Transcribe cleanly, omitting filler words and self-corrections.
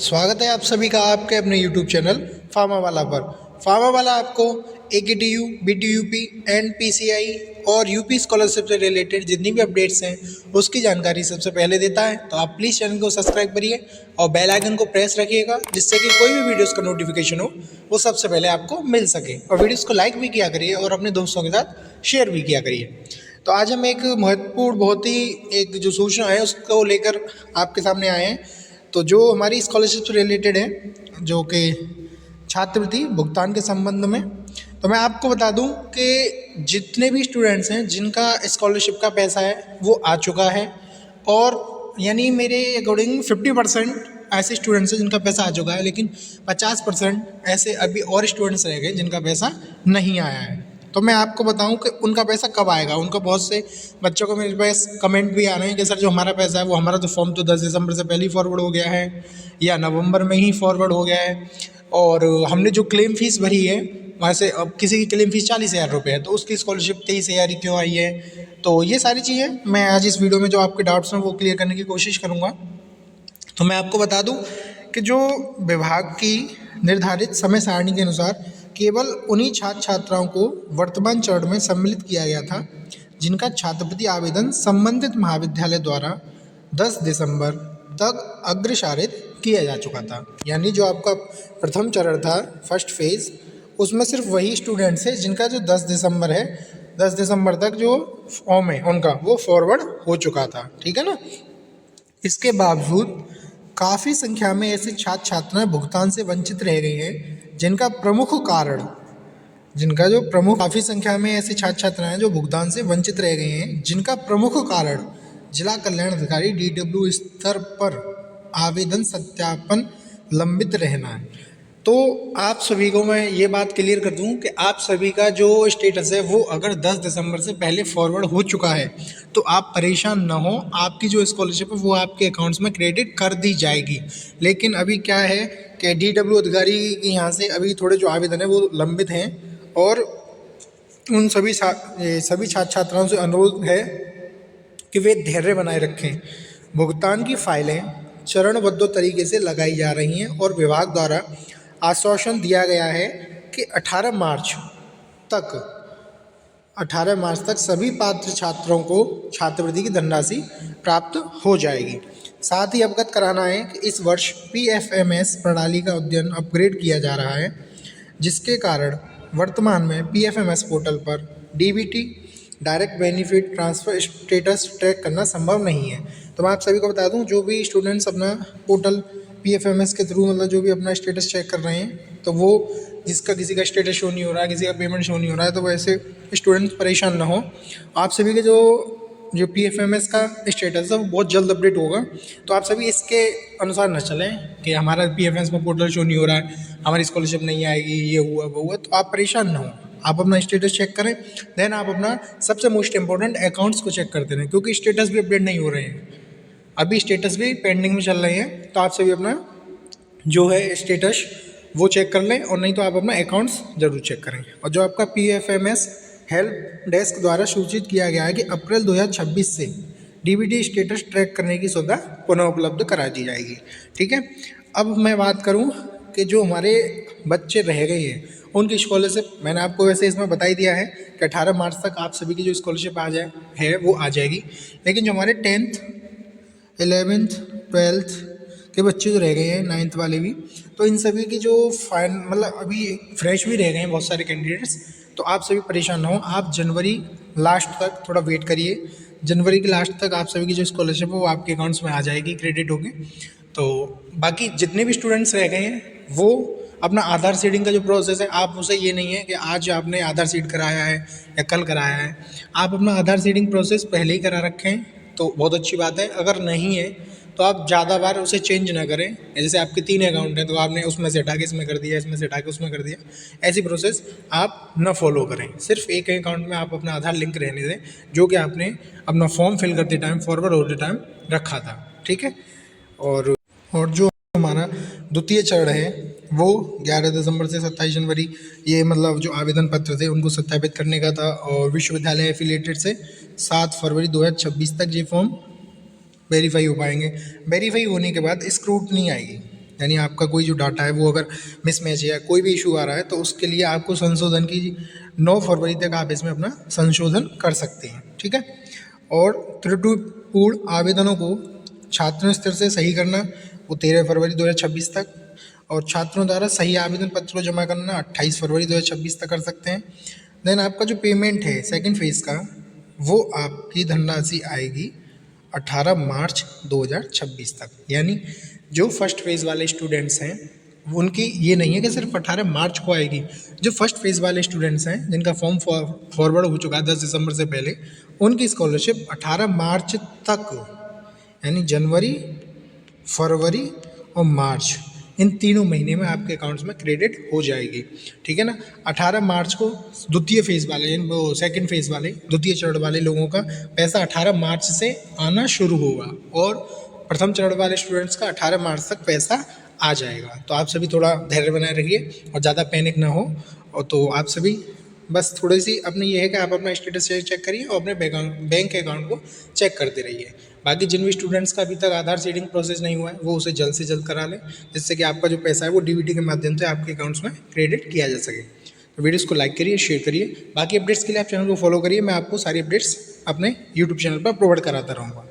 स्वागत है आप सभी का आपके अपने YouTube चैनल फार्मा वाला पर। फार्मा वाला आपको AKTU, BTUP, NPCI और यूपी स्कॉलरशिप से रिलेटेड जितनी भी अपडेट्स हैं उसकी जानकारी सबसे पहले देता है। तो आप प्लीज़ चैनल को सब्सक्राइब करिए और बेल आइकन को प्रेस रखिएगा, जिससे कि कोई भी वीडियोस का नोटिफिकेशन हो वो सबसे पहले आपको मिल सके। और वीडियोस को लाइक भी किया करिए और अपने दोस्तों के साथ शेयर भी किया करिए। तो आज हम एक महत्वपूर्ण बहुत ही एक जो सूचना है उसको लेकर आपके सामने आए हैं। तो जो हमारी स्कॉलरशिप से रिलेटेड है, जो कि छात्रवृत्ति भुगतान के संबंध में, तो मैं आपको बता दूं कि जितने भी स्टूडेंट्स हैं जिनका स्कॉलरशिप का पैसा है वो आ चुका है, और यानी मेरे अकॉर्डिंग 50% ऐसे स्टूडेंट्स हैं जिनका पैसा आ चुका है, लेकिन 50% ऐसे अभी और स्टूडेंट्स रह गए जिनका पैसा नहीं आया है। तो मैं आपको बताऊं कि उनका पैसा कब आएगा। उनका बहुत से बच्चों को मेरे पास कमेंट भी आ रहे हैं कि सर जो हमारा पैसा है वो हमारा तो फॉर्म तो 10 दिसंबर से पहले ही फॉरवर्ड हो गया है या नवंबर में ही फॉरवर्ड हो गया है, और हमने जो क्लेम फीस भरी है वहाँ से अब किसी की क्लेम फीस 40,000 रुपये है, तो उसकी स्कॉलरशिप 23,000 ही क्यों आई है। तो ये सारी चीज़ें मैं आज इस वीडियो में जो आपके डाउट्स हैं वो क्लियर करने की कोशिश करूँगा। तो मैं आपको बता दूं कि जो विभाग की निर्धारित समय सारणी के अनुसार केवल उन्हीं छात्र छात्राओं को वर्तमान चरण में सम्मिलित किया गया था जिनका छात्रवृत्ति आवेदन संबंधित महाविद्यालय द्वारा 10 दिसंबर तक अग्रसारित किया जा चुका था। यानी जो आपका प्रथम चरण था, फर्स्ट फेज़, उसमें सिर्फ वही स्टूडेंट्स है जिनका जो 10 दिसंबर है, 10 दिसंबर तक जो फॉर्म है उनका वो फॉरवर्ड हो चुका था। ठीक है ना। इसके बावजूद काफ़ी संख्या में ऐसे छात्र छात्राएं भुगतान से वंचित रह गई हैं, जिनका प्रमुख कारण काफ़ी संख्या में ऐसे छात्र छात्राएं जो भुगतान से वंचित रह गए हैं, जिनका प्रमुख कारण जिला कल्याण अधिकारी DW स्तर पर आवेदन सत्यापन लंबित रहना है। तो आप सभी को मैं ये बात क्लियर कर दूं कि आप सभी का जो स्टेटस है वो अगर 10 दिसंबर से पहले फॉरवर्ड हो चुका है तो आप परेशान ना हो, आपकी जो स्कॉलरशिप है वो आपके अकाउंट्स में क्रेडिट कर दी जाएगी। लेकिन अभी क्या है कि DW अधिकारी के यहाँ से अभी थोड़े जो आवेदन है वो लंबित हैं, और उन सभी छात्र छात्राओं से अनुरोध है कि वे धैर्य बनाए रखें। भुगतान की फाइलें चरणबद्ध तरीके से लगाई जा रही हैं और विभाग द्वारा आश्वासन दिया गया है कि 18 मार्च तक सभी पात्र छात्रों को छात्रवृत्ति की धनराशि प्राप्त हो जाएगी। साथ ही अवगत कराना है कि इस वर्ष PFMS प्रणाली का अध्ययन अपग्रेड किया जा रहा है, जिसके कारण वर्तमान में PFMS पोर्टल पर DBT direct benefit transfer status track करना संभव नहीं है। तो मैं आप सभी को बता दूं, जो भी स्टूडेंट्स अपना पोर्टल PFMS के थ्रू मतलब जो भी अपना स्टेटस चेक कर रहे हैं, तो वो जिसका किसी का स्टेटस शो नहीं हो रहा है, किसी का पेमेंट शो नहीं हो रहा है, तो वैसे स्टूडेंट्स परेशान ना हो। आप सभी के जो PFMS का स्टेटस है वो बहुत जल्द अपडेट होगा। तो आप सभी इसके अनुसार न चलें कि हमारा PFMS में पोर्टल शो नहीं हो रहा है, हमारी स्कॉलरशिप नहीं आएगी, ये हुआ वो हुआ। तो आप परेशान ना हो, आप अपना स्टेटस चेक करें, देन आप अपना सबसे मोस्ट इंपॉर्टेंट अकाउंट्स को चेक करते रहें, क्योंकि स्टेटस भी अपडेट नहीं हो रहे हैं, अभी स्टेटस भी पेंडिंग में चल रहे हैं। तो आप सभी अपना जो है स्टेटस वो चेक कर लें, और नहीं तो आप अपना अकाउंट्स ज़रूर चेक करें। और जो आपका PFMS हेल्प डेस्क द्वारा सूचित किया गया है कि अप्रैल 2026 से DBT स्टेटस ट्रैक करने की सुविधा पुनः उपलब्ध करा दी जाएगी। ठीक है। अब मैं बात करूं कि जो हमारे बच्चे रह गए हैं उनकी स्कॉलरशिप, मैंने आपको वैसे इसमें बता ही दिया है कि 18 मार्च तक आप सभी की जो स्कॉलरशिप वो आ जाएगी। लेकिन जो हमारे 10th 11th 12th के बच्चे जो रह गए हैं, 9th वाले भी, तो इन सभी की जो मतलब अभी फ्रेश भी रह गए हैं बहुत सारे कैंडिडेट्स। तो आप सभी परेशान ना हो, आप जनवरी लास्ट तक थोड़ा वेट करिए। जनवरी के लास्ट तक आप सभी की जो स्कॉलरशिप है वो आपके अकाउंट्स में आ जाएगी, क्रेडिट होगी। तो बाकी जितने भी स्टूडेंट्स रह गए हैं वो अपना आधार सीडिंग का जो प्रोसेस है, आप उसे ये नहीं है कि आज आपने आधार सीड कराया है या कल कराया है, आप अपना आधार सीडिंग प्रोसेस पहले ही करा रखें तो बहुत अच्छी बात है। अगर नहीं है तो आप ज़्यादा बार उसे चेंज ना करें। जैसे आपके 3 अकाउंट हैं तो आपने उसमें से हटा के इसमें कर दिया, इसमें से हटा के उसमें कर दिया, ऐसी प्रोसेस आप न फॉलो करें। सिर्फ एक अकाउंट में आप अपना आधार लिंक रहने दें, जो कि आपने अपना फॉर्म फिल करते टाइम, फॉरवर्ड होते टाइम रखा था। ठीक है। और जो हमारा द्वितीय चरण है वो 11 दिसंबर से 27 जनवरी, ये मतलब जो आवेदन पत्र थे उनको सत्यापित करने का था, और विश्वविद्यालय एफिलिएटेड से 7 फरवरी 2026 तक ये फॉर्म वेरीफाई हो पाएंगे। वेरीफाई होने के बाद स्क्रूटनी आएगी, यानी आपका कोई जो डाटा है वो अगर मिसमैच है या कोई भी इशू आ रहा है तो उसके लिए आपको संशोधन की 9 फरवरी तक आप इसमें अपना संशोधन कर सकते हैं, ठीक है। और त्रुटिपूर्ण आवेदनों को छात्र स्तर से सही करना वो 13 फरवरी 2026 तक, और छात्रों द्वारा सही आवेदन पत्र को जमा करना 28 फरवरी 2026 तक कर सकते हैं। देन आपका जो पेमेंट है सेकंड फेज़ का, वो आपकी धनराशि आएगी 18 मार्च 2026 तक। यानी जो फर्स्ट फेज़ वाले स्टूडेंट्स हैं उनकी ये नहीं है कि सिर्फ 18 मार्च को आएगी। जो फर्स्ट फेज़ वाले स्टूडेंट्स हैं जिनका फॉर्म फॉरवर्ड हो चुका है 10 दिसंबर से पहले, उनकी स्कॉलरशिप 18 मार्च तक, यानी जनवरी, फरवरी और मार्च, इन तीनों महीने में आपके अकाउंट्स में क्रेडिट हो जाएगी, ठीक है ना। 18 मार्च को द्वितीय फेज़ वाले, वो सेकंड फेज़ वाले, द्वितीय चरण वाले लोगों का पैसा 18 मार्च से आना शुरू होगा, और प्रथम चरण वाले स्टूडेंट्स का 18 मार्च तक पैसा आ जाएगा। तो आप सभी थोड़ा धैर्य बनाए रहिए और ज़्यादा पैनिक ना हो। और तो आप सभी बस थोड़ी सी अपने ये है कि आप अपना स्टेटस चेक करिए और अपने बैंक अकाउंट को चेक करते रहिए। बाकी जिन भी स्टूडेंट्स का अभी तक आधार सीडिंग प्रोसेस नहीं हुआ है वो उसे जल्द से जल्द करा लें, जिससे कि आपका जो पैसा है वो डीबीटी के माध्यम से आपके अकाउंट्स में क्रेडिट किया जा सके। तो वीडियोस को लाइक करिए, शेयर करिए। बाकी अपडेट्स के लिए आप चैनल को फॉलो करिए। मैं आपको सारी अपडेट्स अपने यूट्यूब चैनल पर प्रोवाइड कराता रहूँगा।